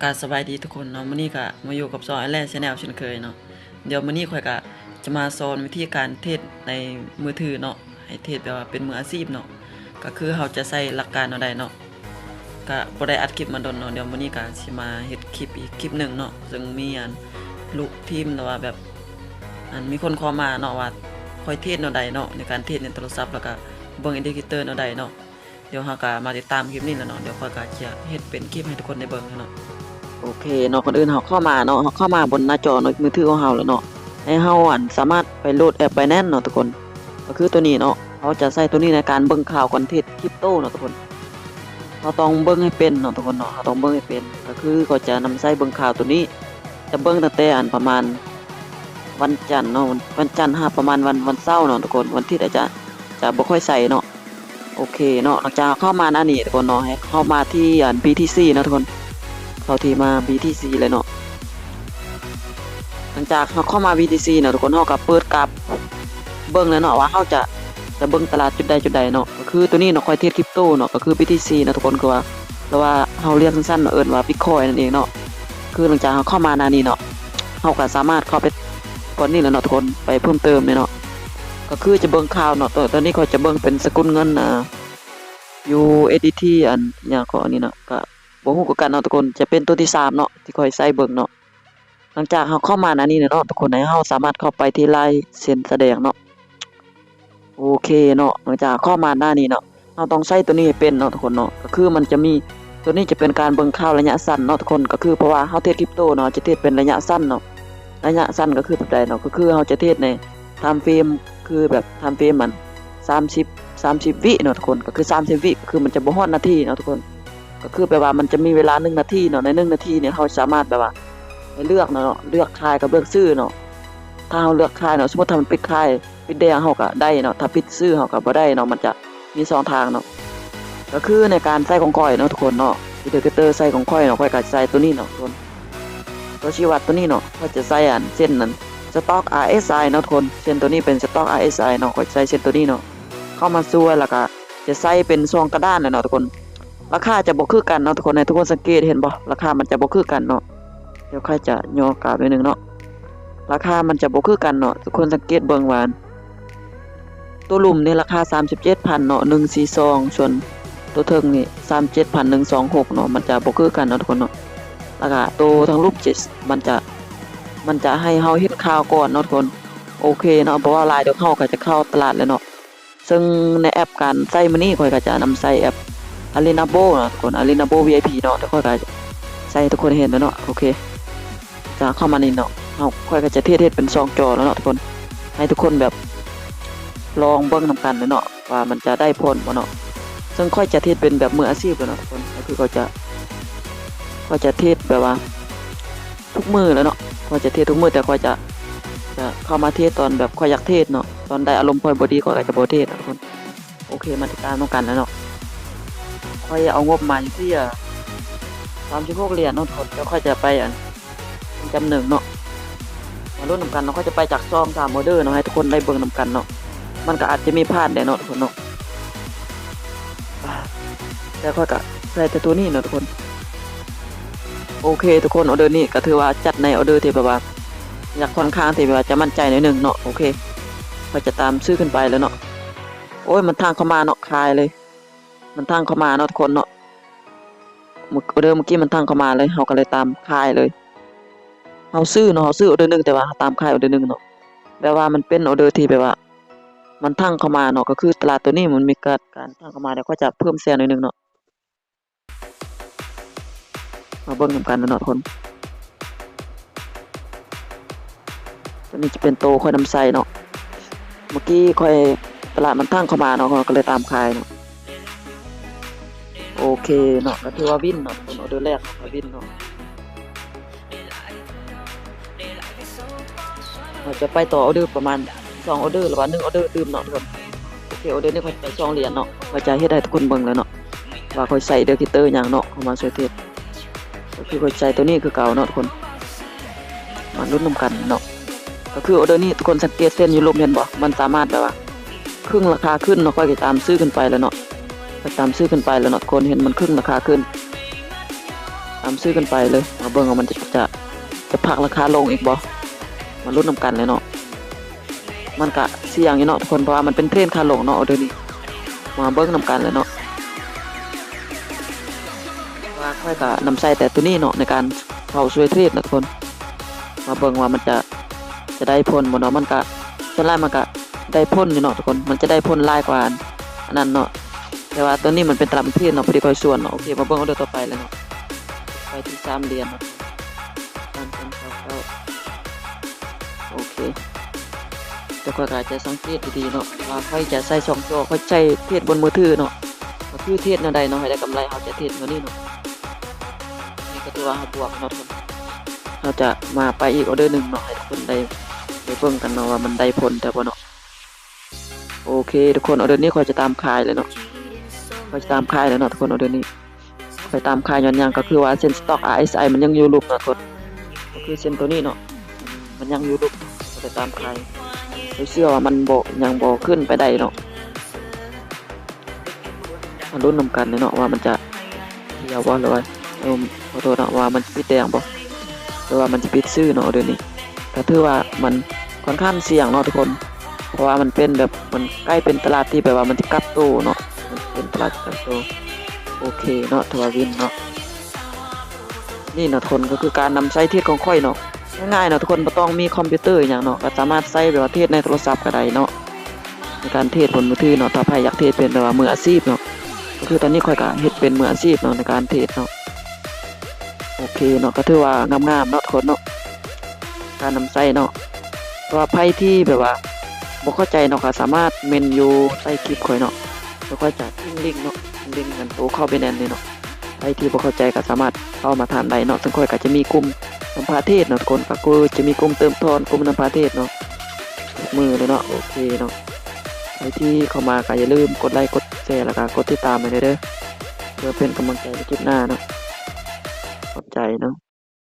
การสบายดีทุกคนเนาะมื้อนี้ก็มาอยู่กับซอยแลนด์ Channel เช่นเคยเนาะเดี๋ยวมื้อนี้ข่อยก็จะมาสอนวิธีการเทรดในมือถือเนาะให้เทรดแบบว่าเป็นมืออาชีพเนาะก็คือเราจะใช้หลักการเอาได้เนาะก็บ่ได้อัดคลิปมาดนเนาะเดี๋ยวมื้อนี้ก็สิมาเฮ็ดคลิปอีกคลิปหนึงเนาะซึ่งมีลูกทีมแต่ว่าแบบมีคนขอมาเนาะว่าค่อยเทรดแนวใดเนาะในการเทรดในโทรศัพท์แล้วก็เบิ่งอินดิเคเตอร์แนวใดเนาะเดี๋ยวเราก็มาติดตามคลิปนี้แล้วเนาะเดี๋ยวข่อยก็จะเฮ็ดเป็นคลิปให้ทุกคนได้เบิ่งเนาะ โอเคเนาะคนอื่นเขาเข้ามาเนาะเขาเข้ามาบนหน้าจอในมือถือของเราแล้วเนาะให้เราสามารถไปโหลดแอป Binance เนาะทุกคนก็คือตัวนี้เนาะเขาจะใช้ตัวนี้ในการเบิ่งข่าวคอนเทนต์คริปโตเนาะทุกคนเราต้องเบิ่งให้เป็นเนาะทุกคนเนาะเราต้องเบิ่งให้เป็นก็คือเขาจะนำใช้เบิ่งข่าวตัวนี้จะเบิ่งตั้งแต่ประมาณวันจันทร์เนาะวันจันทร์ประมาณวันเสาร์เนาะทุกคนวันที่จะบ่ค่อยใส่เนาะโอเคเนาะหลังจากเข้ามาหน้านี้ทุกคนเนาะให้เข้ามาที่BTC เนาะทุกคนเข้าที่มา BTC เลยเนาะหลังจากเราเข้ามา BTC เนาะทุกคนเราก็เปิดกราฟเบิ่งแล้วเนาะว่าเราจะเบิ่งตลาดจุดใดเนาะก็คือตัวนี้เนาะคอยเทรดคริปโตเนาะก็คือ BTC เนาะทุกคนคือว่าแต่ว่าเราเรียกสั้นๆเนาะเอิ้นว่า Bitcoin นั่นเองเนาะคือหลังจากเราเข้ามาหน้านี้เนาะเราก็สามารถเข้าไปก่อนนี้แล้วเนาะทุกคนไปเพิ่มเติมเนาะก็คือจะเบิ่งข่าวเนาะตอนนี้เขาจะเบิ่งเป็นสกุลเงินUSDT อย่างของอันนี้เนาะก็บ่ฮู้คือกันเนาะทุกคนจะเป็นตัวที่3เนาะที่ค่อยใส่เบิ่งเนาะหลังจากเราเข้ามาหน้านี้เนาะทุกคนให้เราสามารถเข้าไปที่ลายเส้นแสดงเนาะโอเคเนาะหลังจากเข้ามาหน้านี้เนาะเราต้องใช้ตัวนี้ให้เป็นเนาะทุกคนเนาะก็คือมันจะมีตัวนี้จะเป็นการเบิ่งข่าวระยะสั้นเนาะทุกคนก็คือเพราะว่าเราเทรดคริปโตเนาะจะเทรดเป็นระยะสั้นเนาะระยะสั้นก็คือแบบใดเนาะก็คือเราจะเทรดในไทม์เฟรมคือแบบไทม์เฟรมมัน30วิเนาะทุกคนก็คือ30วิก็คือมันจะบ่ฮอดนาทีเนาะทุกคนก็คือแปลว่ามันจะมีเวลา1นาทีเนาะใน1นาทีเนี่ยเราสามารถแบบว่าให้เลือกเนาะเลือกขายกับเลือกซื้อเนาะถ้าเราเลือกขายเนาะสมมุติถ้ามันปิดขายปิดแดงเราก็ได้เนาะถ้าปิดซื้อเราก็บ่ได้เนาะมันจะมี2ทางเนาะก็คือในการใช้ของข้อยเนาะทุกคนเนาะอินดิเคเตอร์ใช้ของข้อยเนาะข้อยก็ใช้ตัวนี้เนาะทุกคนตัวชี้วัดตัวนี้เนาะข้อยจะใช้เส้นนั้นสต็อก RSI เนาะทุกคนเส้นตัวนี้เป็นสต็อก RSI เนาะข้อยใช้เส้นตัวนี้เนาะเข้ามาสู้แล้วก็จะใส่เป็นซองกระดานเนาะทุกคนราคาจะบ่คือกันเนาะทุกคนให้ทุกคนสังเกตเห็นบ่ราคามันจะบ่คือกันเนาะเดี๋ยวใครจะย่อกราฟนิดนึงเนาะราคามันจะบ่คือกันเนาะทุกคนสังเกตเบิ่งว่าตัวลุ่มนี่ราคา 37,000 เนาะ142ส่วนตัวเทิงนี่ 37,126 เนาะมันจะบ่คือกันเนาะทุกคนเนาะแล้วก็ตัวทั้งรูปมันจะให้เฮาเฮ็ดข่าวก่อนเนาะทุกคนโอเคเนาะเพราะว่าลายเดี๋ยวเฮาก็จะเข้าตลาดแล้วเนาะซึ่งในแอปการใช้มื้อนี้ข้อยก็จะนำใช้แอป Arenabo เนาะทุกคน Arenabo VIP เนาะเดี๋ยวข้อยก็ใส่ทุกคนเห็นแล้วเนาะโอเคจะเข้ามานี่เนาะเฮาข้อยก็จะเทศเป็น2จอแล้วเนาะทุกคนให้ทุกคนแบบลองเบิ่งนำกันเนาะว่ามันจะได้ผลบ่เนาะซึ่งค่อยจะเทศเป็นแบบมืออาชีพแล้วเนาะทุกคนก็คือก็จะเทศแบบว่าทุกมื้อแล้วเนาะข้อยจะเทศทุกมื้อแต่ข้อยจะเข้ามาเทศตอนแบบข้อยอยากเทศเนาะตอนได้อารมณ์ข้อยบ่ดีข้อยก็จะบ่เทศทุกคนโอเคมาติดตามกันแล้วเนาะข้อยเอางบมาอยู่ที่36เหรียญเนาะทุกคนแล้วค่อยจะไปจำหนึ่งเนาะมาลุ้นนำกันเนาะค่อยจะไปจากซอง3ออเดอร์เนาะให้ทุกคนได้เบิ่งนำกันเนาะมันก็อาจจะมีพลาดได้เนาะทุกคนเนาะแต่ค่อยก็ใส่แต่ตัวนี้เนาะทุกคนโอเคทุกคนออเดอร์นี้ก็ถือว่าจัดในออเดอร์ที่แบบว่าอยากค่อนข้างที่แบบว่าจะมั่นใจหน่อยนึงเนาะโอเคค่อยจะตามซื้อขึ้นไปแล้วเนาะโอ้ยมันทางเข้ามาเนาะคายเลยมันทางเข้ามาเนาะทุกคนเนาะออเดอร์เมื่อกี้มันทางเข้ามาเลยเฮาก็เลยตามคายเลยเฮาซื้อเนาะเฮาซื้อออเดอร์นึงแต่ว่าตามคายออเดอร์นึงเนาะแปลว่ามันเป็นออเดอร์ที่แบบว่ามันทางเข้ามาเนาะก็คือตลาดตัวนี้มันมีการทางเข้ามาเดี๋ยวก็จะเพิ่มแซนหน่อยนึงเนาะมาเบิ่งนำกันเนาะทุกคนตัวนี้จะเป็นโตค่อยนำใส่เนาะเมื่อกี้ค่อยตลาดมันทางเข้ามาเนาะก็เลยตามคายเนาะโอเคเนาะก็ถือว่าวินเนาะคนออเดอร์แรกก็วินเนาะเราจะไปต่อออเดอร์ประมาณ2ออเดอร์หรือว่า1ออเดอร์ตื่มเนาะทุกคนโอเคออเดอร์นี้ค่อยไป2เหรียญเนาะก็จะเฮ็ดให้ทุกคนเบิ่งแล้วเนาะว่าค่อยใส่เดอร์คิเตอร์หยังเนาะเข้ามาช่วยเทศก็คือค่อยใช้ตัวนี้คือเก่าเนาะทุกคนมาลุ้นนำกันเนาะก็คือออเดอร์นี้ทุกคนสังเกตเส้นยูโรเห็นบ่มันสามารถแบบว่าครึ่งราคาขึ้นเนาะค่อยตามซื้อขึ้นไปแล้วเนาะไปตามซื้อขึ้นไปแล้วเนาะคนเห็นมันครึ่งราคาขึ้น ามซื้อกันไปเลยมาเบิ่งว่ามันจะพักราคาลงอีกบ่มาลุ้นนำกันเลยเนาะมันก็เสี่ยงอยู่เนาะทุกคนเพราะว่ามันเป็นเทรนด์ขาลงเนาะเดี๋ยวนี้มาเบิ่งนำกันเลยเนาะว่าค่อยก็นำใส่แต่ตัวนี้เนาะในการเข้าช่วยเทรดนะทุกคนมาเบิ่งว่ามันจะได้ผลบ่เนาะมันก็ส่วนหลายมันก็ได้ผลอยู่เนาะทุกคนมันจะได้ผลหลายกว่าอันนั้นเนาะแต่ว่าตัวนี้มันเป็นตามเทรนเนาะพอดีค่อยส่วนเนาะโอเคมาเบิ่งเอาเดี๋ยวต่อไปเลยเนาะไปที่3เหรียญเนาะ3,999โอเคแต่ค่อยก็จะสังเกตดีๆเนาะว่าค่อยจะใส่2จอค่อยใช้เทรดบนมือถือเนาะก็คือเทรดแนวใดเนาะให้ได้กำไรเฮาจะเทรดตัวนี้เนาะนี่ก็ถือว่าเฮาบวกเนาะทุกคนเราจะมาไปอีกออเดอร์หนึ่งเนาะให้ทุกคนได้เบิ่งกันเนาะว่ามันได้ผลแต่บ่เนาะโอเคทุกคนออเดอร์นี้ค่อยจะตามขายเลยเนาะค่อยจะตามขายเลยเนาะทุกคนออเดอร์นี้ค่อยตามขายย้อนหยังก็คือว่าเส้นสต็อก RSI มันยังอยู่รูปเนาะทุกคนก็คือเส้นตัวนี้เนาะมันยังอยู่รูปก็จะตามขายเชื่อว่ามันบ่ยังบ่ขึ้นไปได้เนาะมาลุ้นนำกันเลยเนาะว่ามันจะเที่ยวบ่หรือว่าขอโทษเนาะว่ามันปิดแดงบ่หรือว่ามันจะปิดซื้อเนาะเดี๋ยวนี้ก็ถือว่ามันค่อนข้างเสี่ยงเนาะทุกคนเพราะว่ามันเป็นแบบมันใกล้เป็นตลาดที่แบบว่ามันจะกลับโตเนาะมันเป็นตลาดกลับโตโอเคเนาะทวาวินเนาะนี่เนาะทุกคนก็คือการนำใช้เทรดของค่อยเนาะง่ายๆเนาะทุกคนบ่ต้องมีคอมพิวเตอร์อย่างเนาะก็สามารถใช้แบบว่าเทรดในโทรศัพท์ก็ได้เนาะในการเทรดบนมือถือเนาะถ้าใครอยากเทรดเป็นแบบว่ามืออาชีพเนาะก็คือตอนนี้ค่อยก็เฮ็ดเป็นมืออาชีพเนาะในการเทรดเนาะโอเคเนาะก็ถือว่างามๆเนาะทุกคนเนาะการนำใช้เนาะเพราะว่าไผที่แบบว่าบ่เข้าใจเนาะก็สามารถเมนอยู่ใต้คลิปค่อยเนาะแล้วค่อยจะทิ้งลิงก์เนาะลิงก์กันโตเข้าไปแน่นเลยเนาะไผที่บ่เข้าใจก็สามารถเข้ามาถามได้เนาะซึ่งค่อยก็จะมีกลุ่มนำพาเทศเนาะทุกคนก็คือจะมีกลุ่มเติมทอนกลุ่มนำพาเทศเนาะทุกมือเลยเนาะโอเคเนาะใครที่เข้ามาก็อย่าลืมกดไลค์กดแชร์แล้วก็กดติดตามไปเด้อเพื่อเป็นกำลังใจในคลิปหน้าเนาะขอบใจเนาะ